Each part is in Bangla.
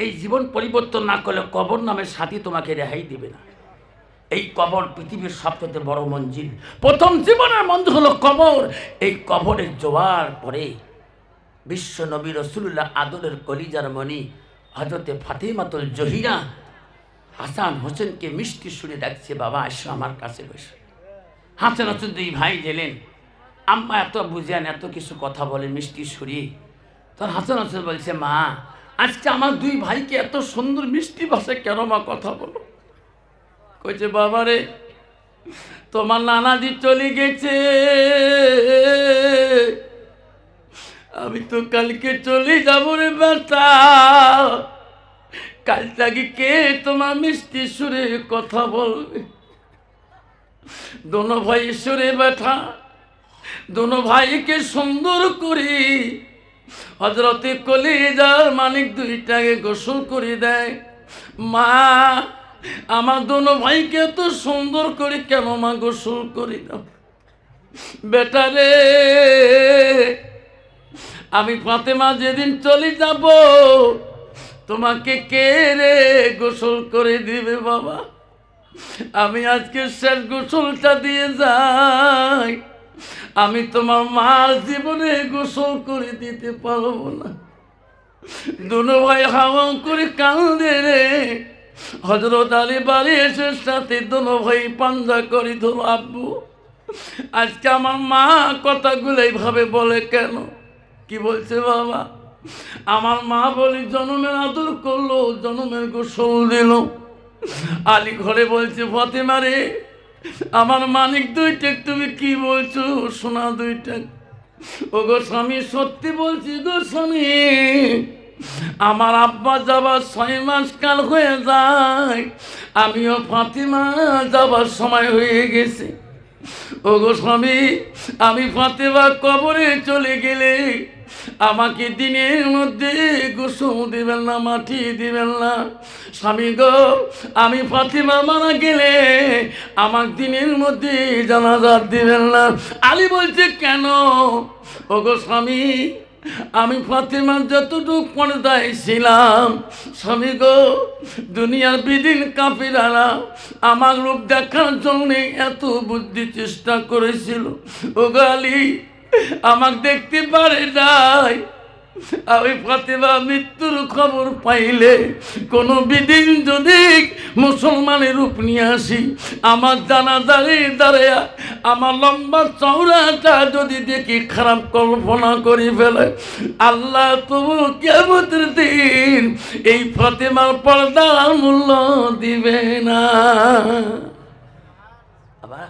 এই জীবন পরিবর্তন না করলে কবর নামের সাথী তোমাকে রেহাই দিবে না। এই কবর পৃথিবীর সবচেয়ে বড় মঞ্জিল। প্রথম জীবনের মঞ্জিল হলো কবর। এই কবরের জোয়ার পরে বিশ্ব নবী রসুল্লাহ আদরের কলিজার মণি হযরতে ফাতেমাতুল জহিরা হাসান হোসেনকে মিষ্টি সুরে ডাকছে, বাবা আসো আমার কাছে বসে। হাসান হোসেন দুই ভাই গেলেন, আম্মা এত বুঝেন এত কিছু কথা বলে মিষ্টি সুরে। তখন হাসান হোসেন বলছে, মা আজকে আমার দুই ভাইকে এত সুন্দর মিষ্টি ভাষায় কেন মা কথা বলো? কইছে, বাবা রে তোমার নানাজি চলে গেছে, আমি তো কালকে চলে যাবো রে বেটা। কাল থেকে কে তোমার মিষ্টি সুরে কথা বলবে? দোনো ভাই সুরে বেটা, দোনো ভাইকে সুন্দর করে হযরতে কলিজার মানিক দুইটাকে গোসল করে দেয়। মা আমার দোনো ভাইকে এত সুন্দর করে কেন মা গোসল করি দাও? বেটা রে আমি ফাতেমা যেদিন চলে যাব তোমাকে কে রে গোসল করে দিবে বাবা? আমি আজকে শেষ গোসলটা দিয়ে যাই, আমি তোমার মার জীবনে গোসল করে দিতে পারবো না। দুনো ভাই হাওয়া করে কাঁদে রে। হযরত আলী বাড়ি এসে সাথে দুনো ভাই পাঞ্জা করে ধরো, আব্বু আজকে আমার মা কথাগুলো এইভাবে বলে কেন? কি বলছে বাবা? আমার মা বলি জনমের আদর করলো, জনমের গোসল দিল। আলী ঘরে বলছে, ফাতেমা রে আমার মানিক দুইটা তুমি কি বলছো? সোনা দুইটা। ও গো স্বামী সত্যি বলছি গো স্বামী, আমার আব্বা যাবার 6 মাস কাল হয়ে যায়, আমিও ফাতেমা যাবার সময় হয়ে গেছে। ও গো স্বামী আমি ফাতেমা কবরে চলে গেলে আমাকে দিনের মধ্যে গোসল দিবেন না, মাটি দিবেন না। স্বামী গো আমি ফাতেমা মারা গেলে আমার দিনের মধ্যে জানাজা দিবেন না। আলী বলছে কেন? ও গো স্বামী আমি ফাতেমার যতটুকু পর্দায় ছিলাম, স্বামী গো দুনিয়ার বিদিন কাফিরারা আমার রূপ দেখার জন্য এত বুদ্ধি চেষ্টা করেছিল। ও গো আলী আমাকে দেখতে পারে নাই। আমি ফাতেমা মৃত্যুর খবর পাইলে কোনো বিদিন যদি মুসলমানের রূপ নিয়ে আসি, আমার জানাজারে দাঁড়ায়া আমার লম্বা চওড়াটা যদি দেখি খারাপ কল্পনা করে ফেলে, আল্লাহ তবু কিয়ামতের দিন এই ফাতেমার পর্দার মূল্য দিবে না। আবার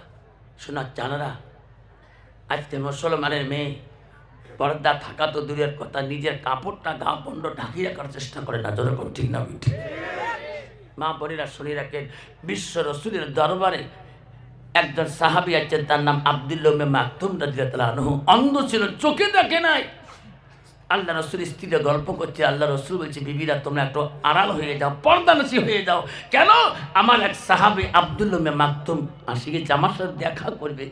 শোনা জানারা, আজকে মুসলমানের মেয়ে পর্দা থাকা তো দূরের কথা, নিজের কাপড়টা গা বন্ধ ঢাকিয়ে রাখার চেষ্টা করে না। যেরকম ঠিক না ঠিক? মা বোনেরা শুনে রাখেন, বিশ্ব রসুলের দরবারে একজন সাহাবী আছেন, তার নাম আব্দুল্লাহ ইবনে মাকতুম রাদিয়াল্লাহু আনহু। অন্ধ ছিল, চোখে দেখে নাই। আল্লাহ রসুল স্ত্রীরা গল্প করছে, আল্লাহ রসুল বলছে, বিবিরা তোমরা একটু আড়াল হয়ে যাও, পর্দানশী হয়ে যাও। কেন? আমার এক সাহাবী আব্দুল্লাহ ইবনে মাকতুম আসি গেছে, আমার সাথে দেখা করবে।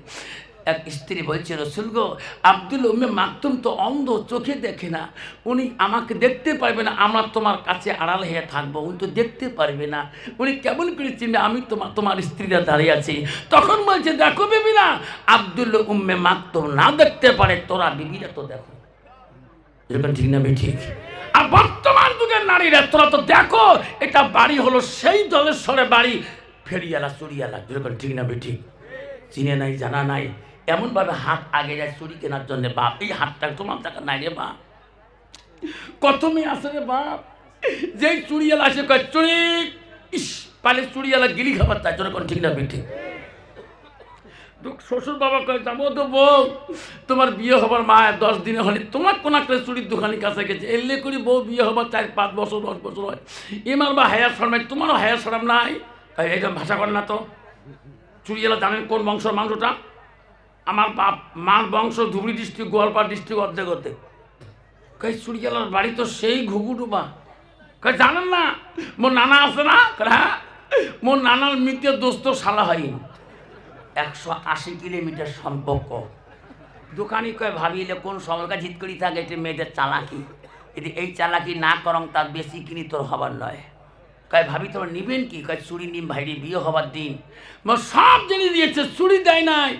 এক স্ত্রী বলছে, রসুল গো আব্দুল্লাহ ইবনে মাকতুম তো অন্ধ, চোখে দেখে না, উনি আমাকে দেখতে পারবে না, আমরা তোমার কাছে আড়াল হয়ে থাকবো, উনি তো দেখতে পারবে না, উনি কেমন করে চিনবে আমি তোমার স্ত্রীরা দাঁড়িয়ে আছি? তখন বলছে, দেখো বিবিরা আব্দুল্লাহ ইবনে মাকতুম না দেখতে পারে, তোরা বিবিরা তো দেখো। এরকম ঠিক না ঠিক? আর বর্তমান যুগের নারীরা তোরা তো দেখো, এটা বাড়ি হলো সেই দলেশ্বরে বাড়ি, ফেরিয়ালা চুরিয়ালা। যেরকম ঠিক না ঠিক? চিনে নাই, জানা নাই, এমনভাবে হাত আগে যায় চুরি কেনার জন্য। বাপ এই হাতটা তোমার টাকা নাই রে বাপ, কত মেয়ে আছে রে বাপ, যেই চুরিয়ালা আসে কয় চুরি, ইস পালে চুরিয়ালা গিলি খাবার চাই। যেরকম ঠিক না ঠিক? শ্বশুর বাবা কয়, যাবো তো বউ, তোমার বিয়ে হবার মা 10 দিনে হলে তোমার কোন একটা চুরির দোকানের কাছে গেছে, এলে করি বউ বিয়ে হবার 4-5 বছর 10 বছর হয়, এমার বা হায়ার শরম, তোমারও হায়ার শরম নাই? এইরকম ভাষা কর না তো। চুরিয়ালা জানেন কোন বংশের মাংসটা? আমার বাপ মার বংশ ধুবড়ি ডিস্ট্রিক্ট, গোয়ালপাড় ডিস্ট্রিক্ট, অর্ধেক। কই চুরিয়ালার বাড়ি তো সেই ঘুঘুডুবা। কই জানেন না মোর নানা আছে না? হ্যাঁ, মোর নানার মৃত্যু দোস্ত শালা হয়নি। 180 কিলোমিটার সম্পর্ক। দোকানি কয় ভাবিলে কোন সময়টা জিত করি থাকে, এটা মেয়েদের চালাকি। যদি এই চালাকি না করং তার বেশি কিনি তোর হবার নয়। কয় ভাবি তোমার নিবেন কি? কয় চুড়ি নিম ভাইরি, বিয়ে হবার দিন সব জিনিস দিয়েছে, চুড়ি দেয় নাই।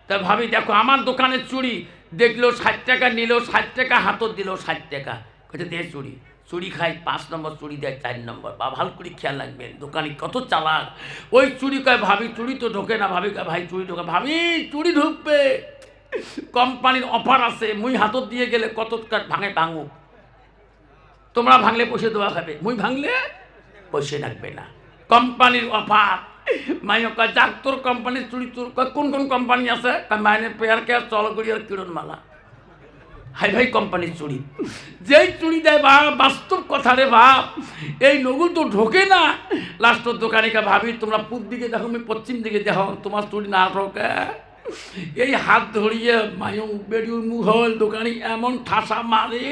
তা ভাবি দেখো আমার দোকানের চুড়ি দেখলো 60 টাকা, নিল 60 টাকা, হাতত দিল 60 টাকা। কয়েছে দে চুড়ি, চুড়ি খাই 5 নম্বর, চুড়ি দেয় 4 নম্বর। বা ভালো করে খেয়াল রাখবেন, দোকানি কত চালাক। ওই চুড়ি কয় ভাবি চুড়ি তো ঢোকে না। ভাবি কয় ভাই চুড়ি ঢোকে। ভাবি চুড়ি ঢুকবে, কোম্পানির অফার আছে, মুই হাতত দিয়ে গেলে কত ভাঙে ভাঙো, তোমরা ভাঙলে পয়সা দেওয়া খাবে, মুই ভাঙলে পয়সা রাখবে না, কোম্পানির অফার। মাইও কয় যাক তোর কোম্পানির চুড়ি, তোর কোন কোন কোম্পানি আছে? মাইনের পেয়ার কেয়ার, চলগড়ি আর কিরণমালা। হাই ভাই কোম্পানির চুড়ি, যেই চুড়ি দেয় বা বাস্তব কথা রে বাপ, এই নগুল তো ঢোকে না। লাস্টর দোকানিকে ভাবি তোমরা পূব দিকে দেখো, আমি পশ্চিম দিকে দেখো, তোমার চুড়ি না ঢোকে। এই হাত ধরিয়ে মায়ও বেরিয়ে মুঘল দোকানি এমন ঠাসা মারে,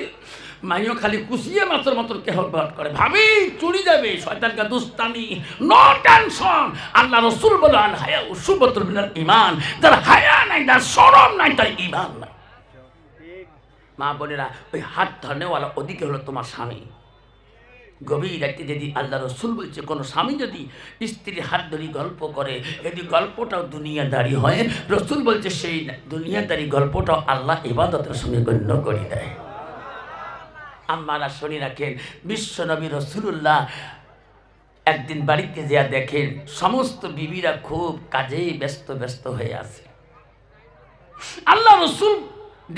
মাইও খালি কুচিয়ে মাত্র মাত্র কেহ করে। ভাবি চুরি যাবে, শয়তানকা দুস্তানি, নো টেনশন। আল্লাহ রসুল বলে আল হায়া উসুবাতুল মিনাল ঈমান, যার হায়া নাই, যার শরম নাই, তার ঈমান নাই। মা বোনেরা, ওই হাত ধরনেওয়ালা ওদিকে হলো তোমার স্বামী। গভীর রাতে যদি আল্লাহ রসুল বলছে কোনো স্বামী যদি স্ত্রীর হাত ধরি গল্প করে, যদি গল্পটাও দুনিয়াদারি হয়, রসুল বলছে সেই দুনিয়াদারি গল্পটাও আল্লাহ ইবাদতের সঙ্গে গণ্য করে দেয়। আম্মারা শুনে রাখেন, বিশ্ব নবী রসুল্লাহ একদিন বাড়িতে যা দেখেন সমস্ত বিবিরা খুব কাজে ব্যস্ত হয়ে আছে। আল্লাহ রসুল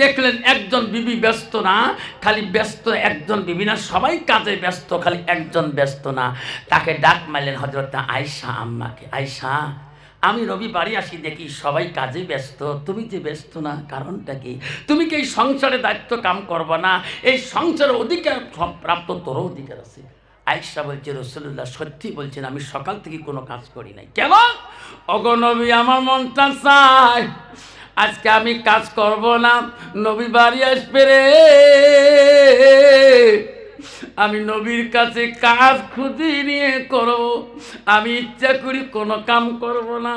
দেখলেন একজন বিবি ব্যস্ত না, খালি ব্যস্ত একজন বিবি না, সবাই কাজে ব্যস্ত, খালি একজন ব্যস্ত না। তাকে ডাক মারলেন হযরত আয়েশা আম্মাকে, আয়েশা আমি নবী বাড়ি আসি দেখি সবাই কাজে ব্যস্ত, তুমি যে ব্যস্ত না, কারণটা কি? তুমি কি এই সংসারে দায়িত্ব কাম করবা না? এই সংসারের অধিকার প্রাপ্ত তোর অধিকার আছে। আয়েশা বলছে রাসূলুল্লাহ সত্যি বলছেন, আমি সকাল থেকে কোনো কাজ করি নাই। কেন? ওগো নবী আমার মনটা চায় আজকে আমি কাজ করব না, নবী বাড়ি আসবে রে, আমি নবীর কাছে কাজ খুঁজি নিয়ে করব, আমি ইচ্ছা করি কোনো কাম করব না।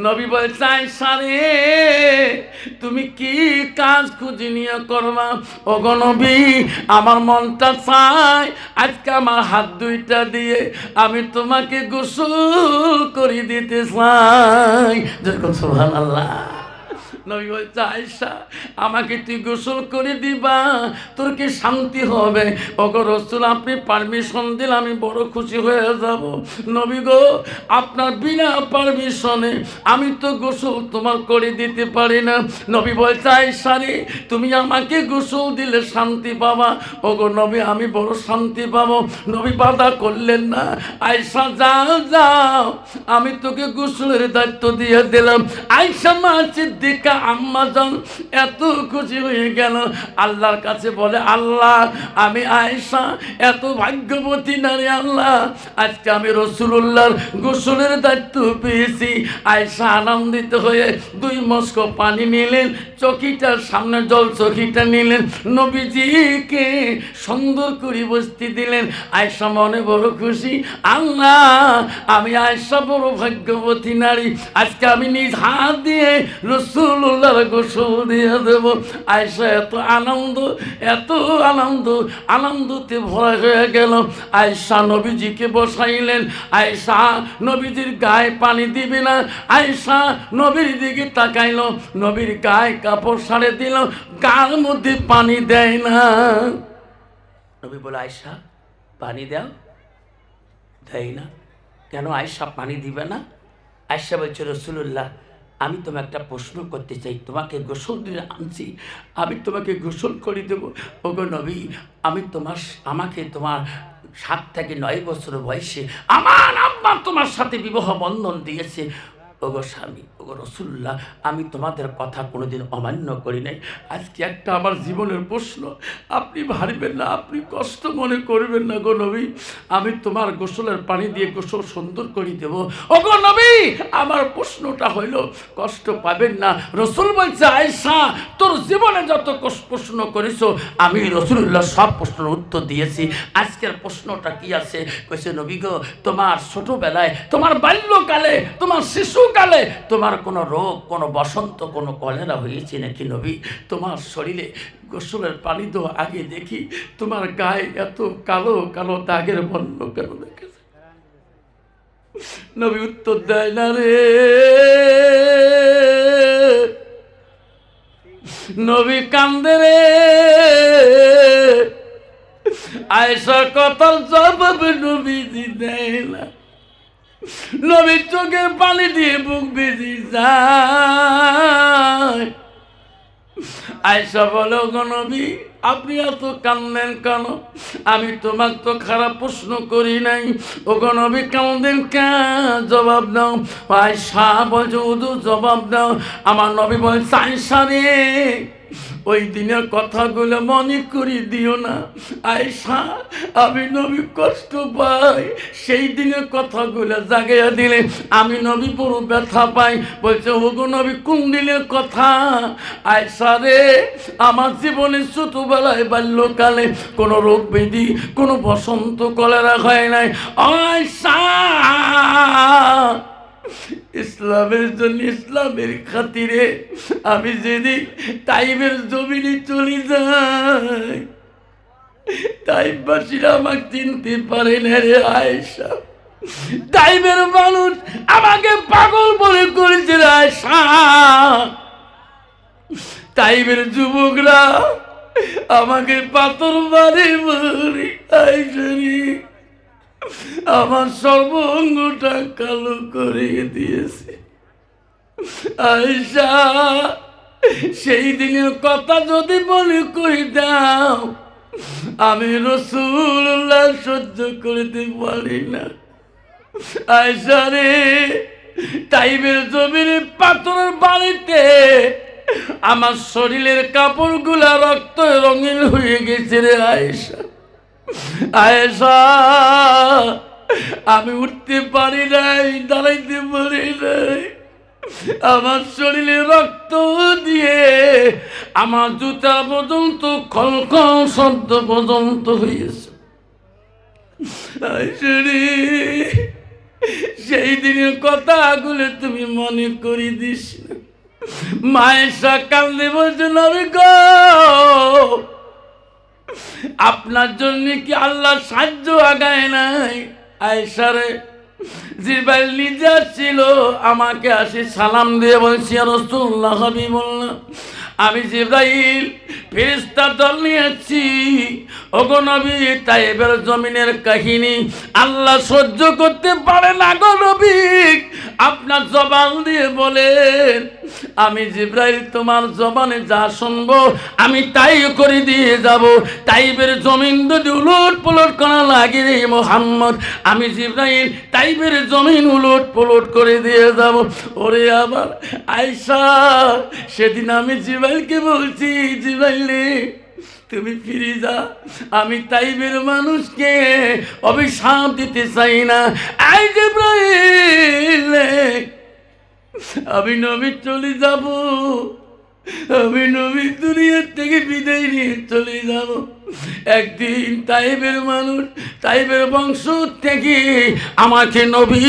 নবী বলছে আয়েশা রে তুমি কি কাজ খুঁজি নিয়ে করবা? ওগো নবী আমার মনটা চায় আজকে আমার হাত দুইটা দিয়ে আমি তোমাকে গোসল করে দিতে চাই। যেরকম সুবহানাল্লাহ। নবী বলছে আয়েশা আমাকে তুই গোসল করে দিবা, তোর কি শান্তি হবে? ওগো রাসূল আপনি পারমিশন দিলে আমি বড় খুশি হয়ে যাব। নবী গো আপনার বিনা পারমিশনে আমি তো গোসল তোমার করে দিতে পারি না। নবী বলছে আয়েশা রে তুমি আমাকে গোসল দিলে শান্তি পাবা। ওগো নবী আমি বড় শান্তি পাবো। নবী বাধা করলেন না, আয়েশা যাও যাও আমি তোকে গোসলের দায়িত্ব দিয়ে দিলাম। আয়েশা মা সিদ্দিকা আম্মা জান এত খুশি হয়ে গেল, আল্লাহর কাছে বলে আল্লাহ আমি আয়েশা এত ভাগ্যবতী নারী, আল্লাহ আজকে আমি রাসূলুল্লাহর গোসলের দায়িত্ব পেয়েছি। আয়েশা আনন্দিত হয়ে 2 মস্ক পানি নিলেন, চকিটার সামনে জল চকিটা নিলেন, নবীজিকে সুন্দর করে বসতে দিলেন। আয়েশা মনে বড় খুশি, আল্লাহ আমি আয়েশা বড় ভাগ্যবতী নারী, আজকে আমি নিজ হাত দিয়ে রাসূলুল্লাহর গোসল দিয়ে দেব। আয়েশা এত আনন্দতে ভরা হয়ে গেল। আয়েশা নবীজিকে বসাইলেন, আয়েশা নবীজির গায়ে পানি দিবে না, আয়েশা নবীর দিকে তাকাইল, নবীর গায়ে কাপড় সারে দিল, গার মধ্যে পানি দেয় না। নবী বলে আয়েশা পানি দাও, দেয় না কেন? আয়েশা পানি দিবে না? আয়েশা বলছে রাসূলুল্লাহ আমি তোমাকে একটা প্রশ্ন করতে চাই, তোমাকে গোসল দিয়ে আনছি, আমি তোমাকে গোসল করে দেবো। ওগো নবী আমাকে তোমার 7 থেকে 9 বছর বয়সে আমার আম্মা তোমার সাথে বিবাহ বন্ধন দিয়েছে। ওগো স্বামী, ওগো রাসূলুল্লাহ আমি তোমাদের কথা কোনোদিন অমান্য করি নাই, আজকে একটা আমার জীবনের প্রশ্ন, আপনি ভাববেন না, আপনি কষ্ট মনে করবেন না গো নবী, আমি তোমার গোসলের পানি দিয়ে গোসল সুন্দর করে দেব। ওগো নবী আমার প্রশ্নটা হইল কষ্ট পাবেন না। রাসূল বলছে আয়েশা তোর জীবনে যত প্রশ্ন করেছো আমি রাসূলুল্লাহ সব প্রশ্নের উত্তর দিয়েছি, আজকের প্রশ্নটা কি আছে? কইছে নবী গো তোমার ছোটবেলায়, তোমার বাল্যকালে, তোমার শিশু মৃত্যুকালে তোমার কোনো রোগ, কোনো বসন্ত, কোনো কলেরা হয়েছে নাকি নবী? তোমার শরীরে গোসলের পানি তো আগে দেখি তোমার গায়ে এত কালো কালো দাগের বর্ণ কেন দেখেছে? নবী উত্তর দেয় না রে। নবী কান্দে রে। আয়েশার কথার জবাব নবীজি দেয় না। নবীর চোখের পানি দিয়ে বুক ভিজে যায়। আয়েশা বলে, গো নবী আপনি এত কান্দেন কেন? আমি তোমাকে তো খারাপ প্রশ্ন করি নাই। ওগো নবী কান্দেন কেন? জবাব দাও। আয়েশা বলছে, হুজুর জবাব দাও। আমার নবী বলছে, আয়েশা রে ওই দিনের কথাগুলো মনে করি দিও না। আয়েশা আমি নবী কষ্ট পাই, সেই দিনের কথাগুলো জাগাইয়া দিলে আমি নবী বড় ব্যথা পাই। বলছে, ওগো নবী কোন দিনের কথা? আয়েশা রে আমার জীবনে ছোটবেলায় বাল্যকালে কোনো রোগ ব্যাধি, কোনো বসন্ত কলেরা হয় নাই। আয়েশা ইসলামের জন্য, ইসলামের খাতিরে আমি যেদিন তাইবের জমিনে চলে যাই, তাইববাসীরা আমাকে চিনতে পারে না রে আয়েশা। তাইবের মানুষ আমাকে পাগল বলে করেছে রে আয়েশা। তাইবের যুবকরা আমাকে পাথর মারে মারি আয়েশা রে। আমার সর্বঙ্গটা কালো করে দিয়েছে আয়েশা। সেই দিনের কথা যদি মনে করে দাও আমি রাসূলুল্লাহ সহ্য করতে পারি না আয়েশা রে। তাইবের জমিনে পাথরের বাড়িতে আমার শরীরের কাপড়গুলা রক্ত রঙিন হয়ে গেছে রে আয়েশা। আয়েশা আমি উঠতে পারি নাই, দাঁড়াইতে পারি নাই। আমার শরীরে রক্ত দিয়ে আমার জুতা পর্যন্ত খলখল শব্দ পর্যন্ত হয়েছে। আয়েশা রে সেই দিনের কথাগুলো তুমি মনে করি দিস না। মায়েশা কান্দে বলছে, নবী গো আপনার জন্য কি আল্লাহ সাহায্য আগায় নাই? আয়েশা রে জিবরাইল নিজে আসছিল, আমাকে আসি সালাম দিয়ে বলছি, ইয়া রাসূলুল্লাহ হাবিবুল্লাহ আমি জিবরাইল ফেরেশতা দল নিয়েছি। ওগো নবী তাইবের জমিনের কাহিনী আল্লাহ সহ্য করতে পারে না গো নবী, আপনার জবান দিয়ে বলেন। আমি জিবরাইল তোমার জবানে যা শুনবো আমি তাই করে দিয়ে যাব। তাইবের জমিন যদি উলট পুলট করা লাগে রে মুহাম্মদ, আমি জিবরাইল তাইবের জমিন উলট পুলট করে দিয়ে যাব। ওরে আবার আয়েশা সেদিন আমি জিবরাইলকে বলছি, জিবরাইল রে তুমি ফিরে যা, আমি তাইবের মানুষকে অভিশাপ দিতে চাই না। আই জিবরাইল আমি নবী চলে যাব, আমি নবী দুনিয়ার থেকে বিদায় নিয়ে চলে যাব। একদিন তাইবের মানুষ, তাইবের বংশ থেকে আমাকে নবী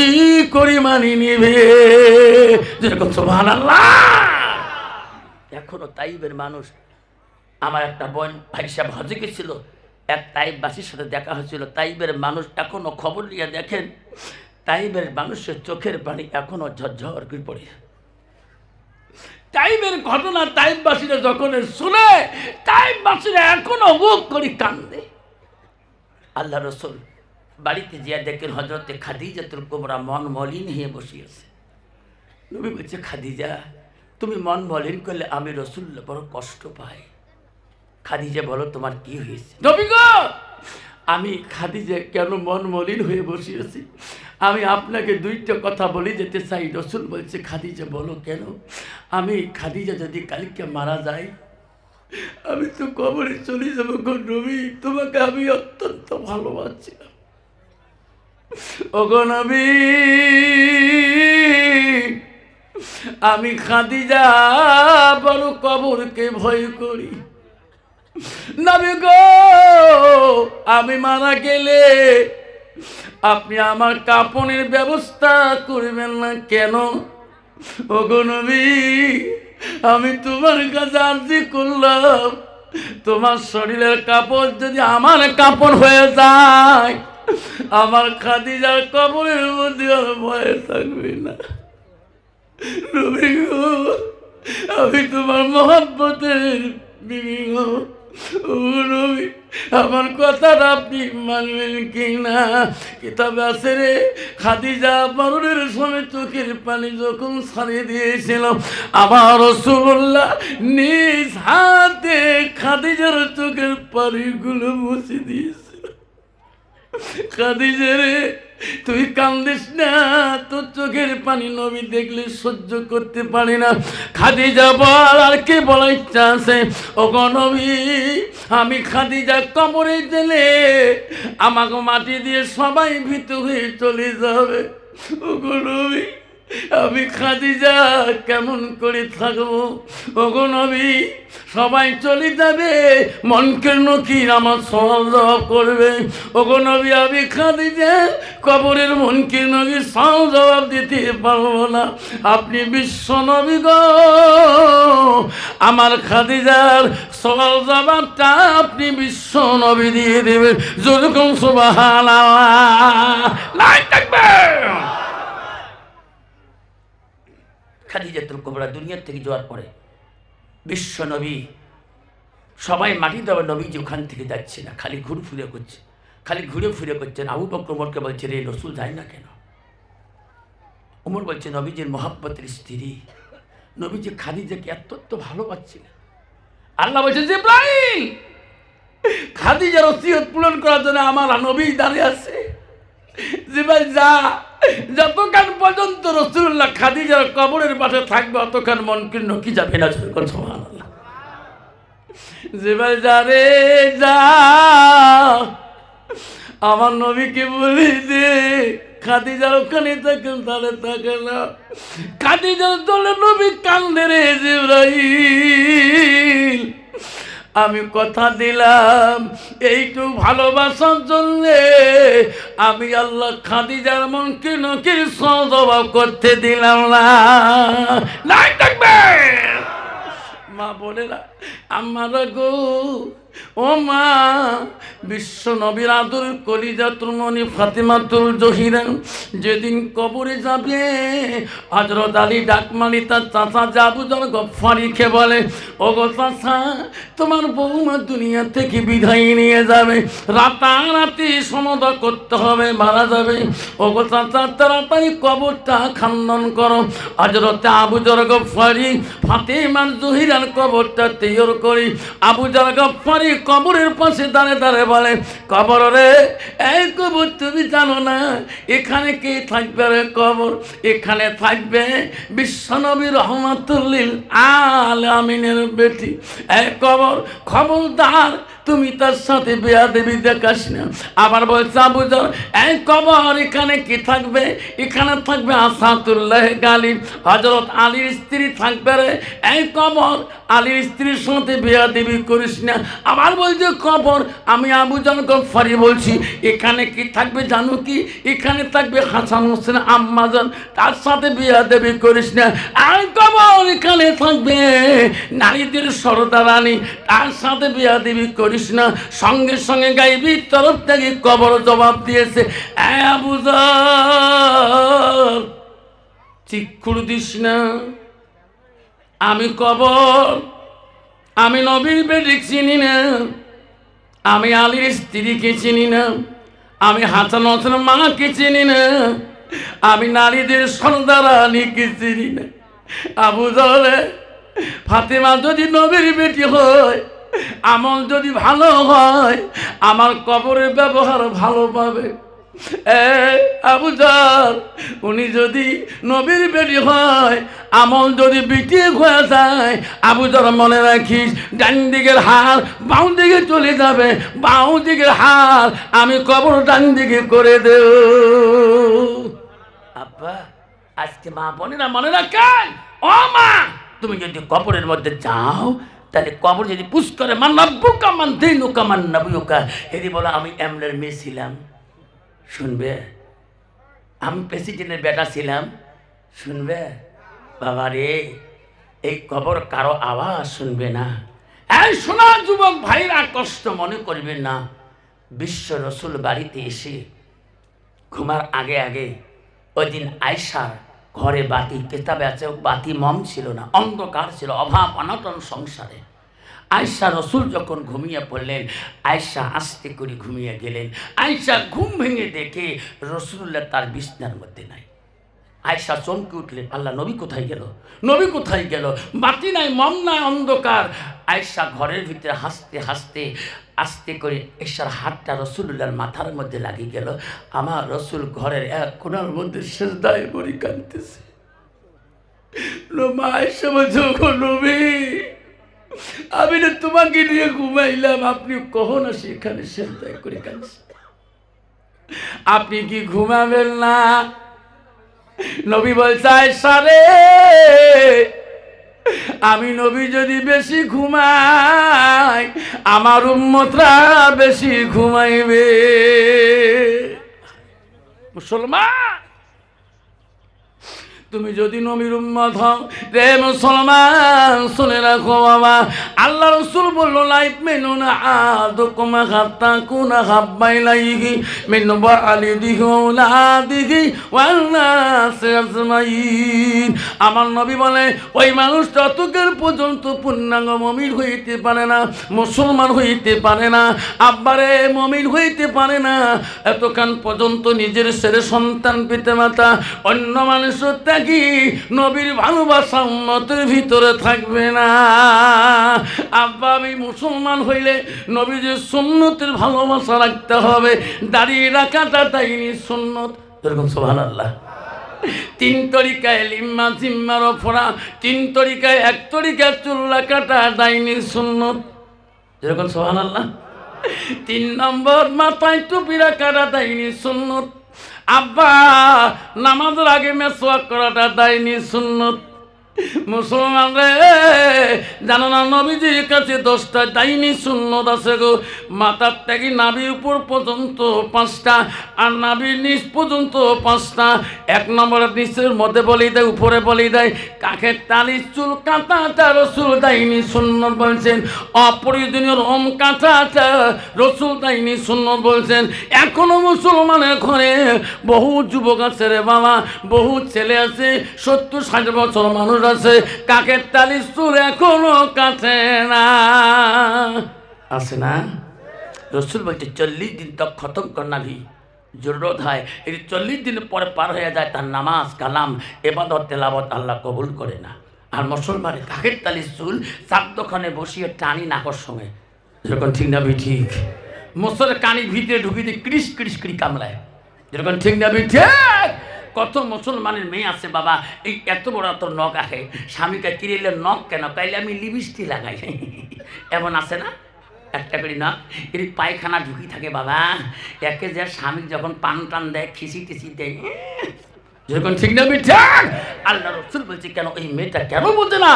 করে মানিয়ে নেবে। যেরকম সুবহানাল্লাহ। এখনো তাইবের মানুষ, আমার একটা বোন ভাইসা হজে গেছিল, এক তাইববাসীর সাথে দেখা হয়েছিল। তাইবের মানুষ এখনো খবর নিয়ে দেখেন, তাইবের মানুষের চোখের পানি এখনো ঝরঝর করে পড়ে। তাইবের ঘটনা তাইববাসীরা যখন শুনে, তাইববাসীরা এখনো বুক করে কান্দে। আল্লাহ রসুল বাড়িতে গিয়ে দেখেন হযরতে খাদিজাতুল কুবরা মন মলিন হয়ে বসিয়েছে। নবী বলছে, খাদিজা তুমি মন মলিন করলে আমি রাসূলুল্লাহ বড় কষ্ট পাই। খাদিজা বলো তোমার কি হয়েছে? নবী গো আমি খাদিজা কেন মন মলিন হয়ে বসিয়েছি, আমি আপনাকে দুইটা কথা বলে যেতে চাই। রাসূল বলছে, খাদিজা বলো কেন? আমি খাদিজা যদি কালকে মারা যাই আমি তো কবরে চলে যাবো গো নবী, তোমাকে আমি অত্যন্ত ভালোবাসছিলাম। ওগো নবী আমি খাদিজা বড় কবরকে ভয় করি। নবী গো আমি মারা গেলে আপনি আমার কাপনের ব্যবস্থা করবেন না কেন? ওগো নবী, আমি তোমার কাছে আরজি করলাম, তোমার শরীরের কাপড় যদি আমার কাপড় হয়ে যায়, আমার খাদিজার কবরের মধ্যে আর ভয় থাকবে না। নবী গো, আমি তোমার মহব্বতের বিবি গো। ও নবী, আমার কথাটা আপনি মানবেন কি না? কিতাবে আছে রে, খাদিজা মরণের সময় চোখের পানি যখন ছাড়িয়ে দিয়েছিল, আমার রাসূলুল্লাহ নিজ হাতে খাদিজার চোখের পানিগুলো মুছে দিয়েছিল। খাদিজা রে, তুই কান্দিস না, তোর চোখের পানি নবী দেখলে সহ্য করতে পারি না। খাদিজা বল, আর কে বলার ইচ্ছা আছে? ওগো নবী, আমি খাদিজা কবরে দিলে আমাকে মাটি দিয়ে সবাই ভীত হয়ে চলে যাবে। ওগো নবী, আমি খাদিজা কেমন করে থাকবো? ওগো নবী, সবাই চলে যাবে, মনকের নকির আমার সওয়াল জবাব করবে। ওগো নবী, আমি খাদিজা কবরের মনকের নকির সওয়াল জবাব দিতে পারবো না। আপনি বিশ্ব নবী গো, আমার খাদিজার সওয়াল জবাবটা আপনি বিশ্ব নবী দিয়ে দেবেন। যেরকম সুবহানাল্লাহ, লাই তাকবীর। খাদিজাতুল কুবরা দুনিয়ার থেকে যাওয়ার পরে বিশ্ব নবী সবাই মাটি দেওয়া, নবীজি ওখান থেকে যাচ্ছে না, খালি ঘুরে ফিরে করছে, খালি ঘুরে ফিরে করছেন। আবু বকর ওমরকে বলছে, রে রসুল যায় না কেন? ওমর বলছে, নবীজির মহব্বতের স্ত্রী, নবীজি খাদিজাকে এত ভালোবাসছিলেন। আল্লাহ বলছে, জিবরাইল, খাদিজার ওসিয়ত পূরণ করার জন্য আমার নবী দাঁড়িয়ে আছে। জিবরাইল যা, যতক্ষণ পর্যন্ত রাসূলুল্লাহ খাদিজার কবরের পাশে থাকবে অতক্ষণ মনকির নকি যাবে না। সুবহানাল্লাহ। জিবরাইল যা রে যা, আমার নবীকে বলে দে খাদিজার ওখানে থাকেন, তাহলে থাকে না। খাদিজার দলে নবী কান্দে রে জিবরাইল, আমি কথা দিলাম এইটু ভালোবাসার জন্য আমি আল্লাহ খাদিজার মনকে নকির সজবাব করতে দিলাম না। নাই থাকবে মা বোনেরা, আমারা গো, ও মা, বিশ্ব নবীর আদর কলিজাতুল মনি ফাতেমাতুল জহিরা যেদিন কবরে যাবে, হযরত আলী ডাকমালি তার চাচা আবু যর গফফারিকে বলে, ও গো চাচা, তোমার বৌমা দুনিয়া থেকে বিদায় নিয়ে যাবে, রাতারাতি সমাধা করতে হবে, মারা যাবে। ও গো চাচা, তাড়াতাড়ি কবরটা খনন করো। হযরত আবু যর গফফারি ফাতেমার জহিরার কবরটা তৈরি করি। আবু যর গফফারি কবরের পাশে দাঁড়ে দাঁড়ে বলে, কবর রে, এই কবর তুমি জানো না এখানে কে থাকবে? রে কবর, এখানে থাকবে বিশ্বনবী রহমাতুল লিল আলামিনের বেটি। এই কবর, খবরদার তুমি তার সাথে বেয়াদবি দেখাস না। আবার বলছে আবু যর, এই কবর, এখানে কি থাকবে? এখানে থাকবে আসাদুল্লাহ গালিব, হযরত আলীর স্ত্রী থাকবে। রে এই কবর, আলীর স্ত্রীর সাথে বেয়াদবি করিস না। আবার বলছে কবর, আমি আবু যর গফফারি বলছি, এখানে কি থাকবে জানো কি? এখানে থাকবে হাসান হোসেন আম্মাজান, তার সাথে বেয়াদবি করিস না। এই কবর, এখানে থাকবে নারীদের সরদারানী, তার সাথে বেয়াদবি করিস না। সঙ্গে সঙ্গে গাইবি তরফ থেকে কবর জবাব দিয়েছে, এ আবু যর, চিৎকুর দিস না, আমি কবর, আমি নবীর বেটি চিনি না, আমি আলীর স্ত্রীকে চিনি না, আমি হাসান হোসেন মাকে চিনি না, আমি নারীদের সরদারানীকে চিনি না। আবু যর, ফাতেমা যদি নবীর বেটি হয়, আমল যদি ভালো হয়, আমার কবরের ব্যবহার ভালো পাবে। আবু যর, উনি যদি নবীর বেটি হয়, আমল যদি বিটিয়ে হয়ে যায়, আবু যর মনে রাখিস, ডান দিকের হার বাঁ দিকে চলে যাবে, বাঁ দিকের হার আমি কবর ডান দিকে করে দেব। আব্বা, আজকে মা বোনেরা মনে রাখেন, ও মা, তুমি যদি কবরের মধ্যে যাও, তাহলে কবর যদি পুশ করে, মান রাব্বুকা মান দীনুকা মান নাবিয়ুকা, হেদি বলো আমি এমএলএর মেয়ে ছিলাম, শুনবে, আমি প্রেসিডেন্টের বেটা ছিলাম, শুনবে, বাবা রে, এই কবর কারো আওয়াজ শুনবে না। এই শোনা যুবক ভাইরা, কষ্ট মনে করবেন না। বিশ্ব রসুল বাড়িতে এসে ঘুমার আগে আগে ওই দিন আয়েশার ঘরে বাতি, কেতাবে আছে বাতি মম ছিল না, অন্ধকার ছিল, অভাব অনটন সংসারে। আয়েশা রসুল যখন ঘুমিয়ে পড়লেন, আয়েশা আস্তে করে ঘুমিয়ে গেলেন। আয়েশা ঘুম ভেঙে দেখে রসুল্লাহ তার বিছনার মধ্যে নাই। আয়েশা চমকে উঠলেন, আল্লাহ, নবী কোথায় গেল? নবী কোথায় গেল? বাতি নাই, মম নাই, অন্ধকার। আয়েশা ঘরের ভিতরে হাসতে হাসতে আস্তে করে আয়েশার হাতটা রসুল্লাহর মাথার মধ্যে লাগিয়ে গেল। আমার রসুল ঘরের এক কোণার মধ্যে সেজদায় পড়ে কাঁদতেছে। আয়েশা বলছে, নবী, আমি না তোমাকে নিয়ে ঘুমাইলাম, আপনি কখন আসি এখানে সেজদায় করে কাঁদছে? আপনি কি ঘুমাবেন না? নবী বলছে, আয়েশা রে, আমি নবী যদি বেশি ঘুমাই, আমার উম্মতরা বেশি ঘুমাইবে। মুসলমান, তুমি যদি নবীর উম্মত হও রে মুসলমান, শুনে রাখো বাবা, আল্লাহ রাসূল বলল, লাইফ মেনুনা আদুকুম হাত্তা কুনা হাব্বাইলাইহি মিন ওয়ালিদিহি ওয়ালাদিহি ওয়ান নাস আজমাইন। আমার নবী বলে, ওই মানুষ ততক্ষণ পর্যন্ত পূর্ণাঙ্গ মুমিন হইতে পারে না, মুসলমান হইতে পারে না, আব্বারে মুমিন হইতে পারে না, এতক্ষণ পর্যন্ত নিজের ছেলে সন্তান পিতামাতা অন্য মানুষের কি নবীর ভালোবাসা উম্মতের ভিতরে থাকবে না। আব্বা, আমি মুসলমান হইলে নবীর সুন্নতের ভালোবাসা রাখতে হবে। দাঁড়িয়ে রাখাটা তাইনি সুন্নত। এরকম সুবহানাল্লাহ। 3 তরিকায় লিম্মা জিম্মার অপরা, 3 তরিকায়, 1 তরিকায় চুল রাখাটা দাইনি সুন্নত। এরকম সুবহানাল্লাহ। 3 নম্বর মাথায় টুপি রাখাটা দাইনি সুন্নত। আব্বা, নামাজের আগে মেসওয়াক করাটা দাইনি সুন্নত। মুসলমান রে, জানো না নবীজির কাছে 10টা দাইনি সুন্নত আছে গো। মাথার থেকে নাভির উপর পর্যন্ত 5টা, আর নাভির নিচ পর্যন্ত 5টা। 1 নম্বরের নিচের মধ্যে বলি দেয়, উপরে বলি দেয়, কাকের তালির চুল কাঁটাটা রসুল দাইনি সুন্নত বলছেন। অপ্রয়োজনীয় রোম কাঁটাটা রসুল দাইনি সুন্নত বলছেন। এখনো মুসলমানের ঘরে বহু যুবক আছে রে বাবা, বহু ছেলে আছে, 70-60 বছর মানুষ আছে, কাকের তালির চুল এখনো কাটে না, আছে না? রসুল বলছে 40 দিন তক খতম করনাভি জরুরত হয়। এই 40 দিন পরে পার হয়ে যায়, তার নামাজ কালাম ইবাদত তেলাওয়াত আল্লাহ কবুল করে না। আর মুসলমানের কাকের তালির চুল চাকদোখানে বসিয়ে টানি নাকর সঙ্গে, যেরকম ঠিক না ভি ঠিক, মোসরের কানির ভিতরে ঢুকিয়ে ক্রিস ক্রিস করি কামলায়, যেরকম ঠিক না ভি ঠিক। কত মুসলমানের মেয়ে আছে বাবা, এই এত বড় এত নখ আহে, স্বামীকে কিনলে নখ কেন, তাইলে আমি লিপস্টিক লাগাই, এমন আছে না? একটা করে নখ এর পায়খানা ঢুকি থাকে বাবা, একে যে স্বামী যখন পান টান দেয়, খিসি টিসি দেয়, যেরকম ঠিক না ঠিক। আল্লাহ রসুল বলছে, কেন ওই মেয়েটা কেন বোঝে না?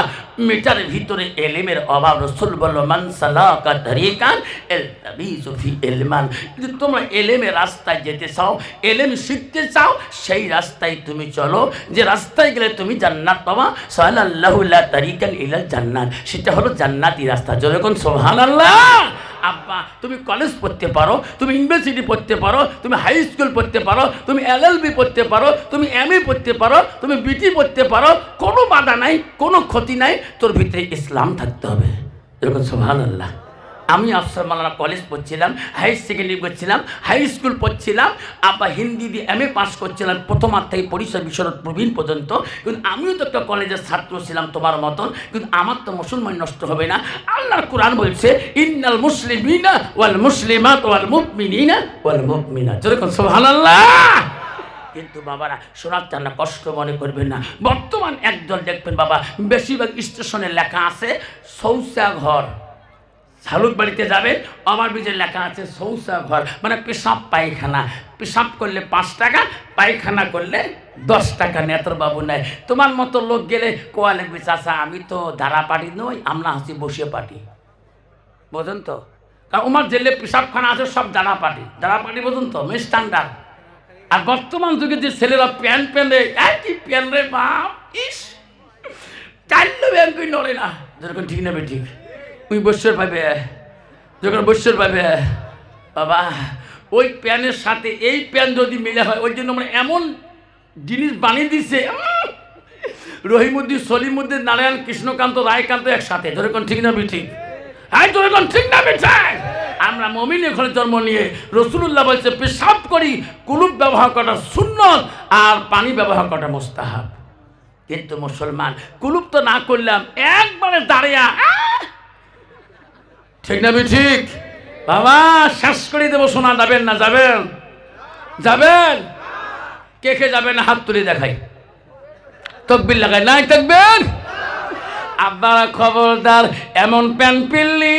মেয়েটার ভিতরে এলেমের অভাব। রসুল বলল, মান সালাকা তারিকান ইলতামিসু ফি ইলমান, যদি তোমরা এলেমের রাস্তায় যেতে চাও, এলেম শিখতে চাও, সেই রাস্তায় তুমি চলো, যে রাস্তায় গেলে তুমি জান্নাত পাবা। সাল্লাল্লাহু লা তারিকান ইলাল জান্নাত, সেটা হলো জান্নাতি রাস্তা। যেরকম সুবহানাল্লাহ। আব্বা, তুমি কলেজ পড়তে পারো, তুমি ইউনিভার্সিটি পড়তে পারো, তুমি হাই স্কুল পড়তে পারো, তুমি LLB পড়তে পারো, তুমি MA পড়তে পারো, তুমি BT পড়তে পারো, কোনো বাধা নাই, কোনো ক্ষতি নাই, তোর ভিতরে ইসলাম থাকতে হবে। এরকম সুবহানাল্লাহ। আমি আফসার মাওলানা কলেজ পড়ছিলাম, হাই সেকেন্ডারি পড়ছিলাম, হাই স্কুল পড়ছিলাম, আব্বা হিন্দি দিয়ে MA পাস করছিলাম, প্রথমার থেকে পরিচয় বিশরৎ প্রবীণ পর্যন্ত। কিন্তু আমিও তো একটা কলেজের ছাত্র ছিলাম তোমার মতন, কিন্তু আমার তো মুসলমান নষ্ট হবে না। আল্লাহর কোরআন বলছে, ইন্নাল মুসলিমিনা ওয়াল মুসলিমাত ওয়াল মুমিনিনা ওয়াল মুমিনাত। যেরকম সুবহানাল্লাহ। কিন্তু বাবারা শোনার না, কষ্ট মনে করবেন না। বর্তমান একদল দেখবেন বাবা, বেশিরভাগ স্টেশনে লেখা আছে শৌচাঘর। শালুক বাড়িতে যাবে, আমার বীজে লেখা আছে শৌচাঘর, মানে পেশাব পায়খানা। পেশাব করলে 5 টাকা, পায়খানা করলে 10 টাকা। নেতর বাবু নেয়। তোমার মতো লোক গেলে কোয়া লাগবে, চাষা আমি তো ধারা পাটি নই, আমরা হাসি বসিয়ে পাটি, বোঝেন তো? কারণ আমার জেলে পেশাবখানা আছে সব দাঁড়া পাটি, বোঝেন তো, স্ট্যান্ডার্ড। আর বর্তমান যুগে যে ছেলেরা প্যান্ট পেনে, একই প্যান্ট রে বাপ, ইস চাইলে ব্যাংক নড়ে না, যখন ঠিক না ঠিক ওই বৎসর পাবে, যখন বৎসর পাবে বাবা ওই প্যানের সাথে এই প্যান যদি মিলে হয়, ওই জন্য আমরা এমন জিনিস বানিয়ে দিচ্ছে, রহিমউদ্দিন, সলিমউদ্দিন, নারায়ণ, কৃষ্ণকান্ত, রায়কান্ত একসাথে, যখন ঠিক না ঠিক, হ্যাঁ যখন ঠিক না ঠিক। আমরা মুমিনের ঘরে জন্ম নিয়ে রাসূলুল্লাহ বলছে পেশাব করি, কুলুপ ব্যবহার করা সুন্নত আর পানি ব্যবহার করা মুস্তাহাব। কিন্তু মুসলমান কুলুপ তো না করলাম, একবারে দাঁড়িয়ে, ঠিক না ঠিক বাবা, শেষ করে দেবো। শোনা যাবেন না? যাবেন? যাবেন? কে কে যাবেন হাত তুলে দেখাই, তকবীর লাগাই, নাই থাকবেন আপনারা। খবরদার এমন প্যান পিললি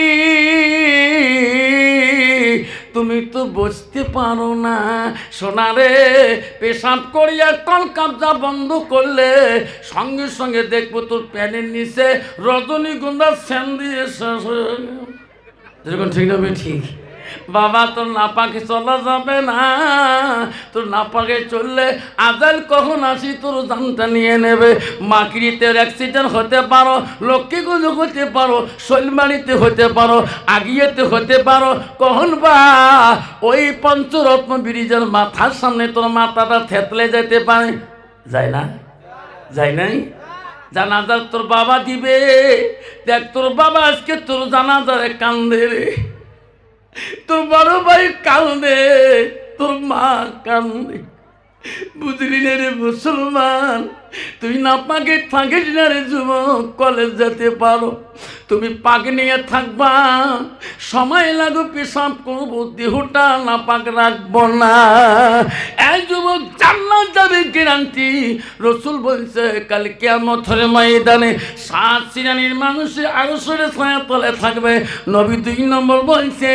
তুমি তো বুঝতে পারো না সোনারে, পেশাব করিয়া কল কাবজা বন্ধ করলে সঙ্গে সঙ্গে দেখবো তোর প্যানের নিচে রজনীগন্ধার সেন দিয়ে শেষ হয়ে গেল। যেরকম ঠিক না ঠিক বাবা, তোর নাপাকে চলা যাবে না, তোর নাপাকে চললে আজাল কখন আসি তোর জানটা নিয়ে নেবে। মাকড়িতে অ্যাক্সিডেন্ট হতে পারো, লক্ষ্মীগঞ্জ হতে পারো, শৈলমারিতে হতে পারো, আগিয়েতে হতে পারো, কখন বা ওই পঞ্চরত্ন ব্রিজের মাথার সামনে তোর মাথাটা থেতলে যেতে পারে। যায় না? যায় নাই? জানাজার তোর বাবা দিবে, দেখ তোর বাবা আজকে তোর জানাজারে কান্দে রে, তোর বড় ভাই কান্দে, তোর মা কান্দে, বুঝলি না রে মুসলমান? তুই না পাকে থাকিস না রে যুবক, কলেজ যেতে পারো, তুমি পাক নিয়ে থাকবা, সময় লাগো পেশাব করবো, দেহটা না পাক রাখবো না। এই যুবক জান্নাত যাবে গ্যারান্টি। রাসূল বলছে কাল কিয়ামতের ময়দানে 7 শ্রেণীর মানুষ আরশের ছায়াতলে থাকবে। নবী 2 নম্বর বলছে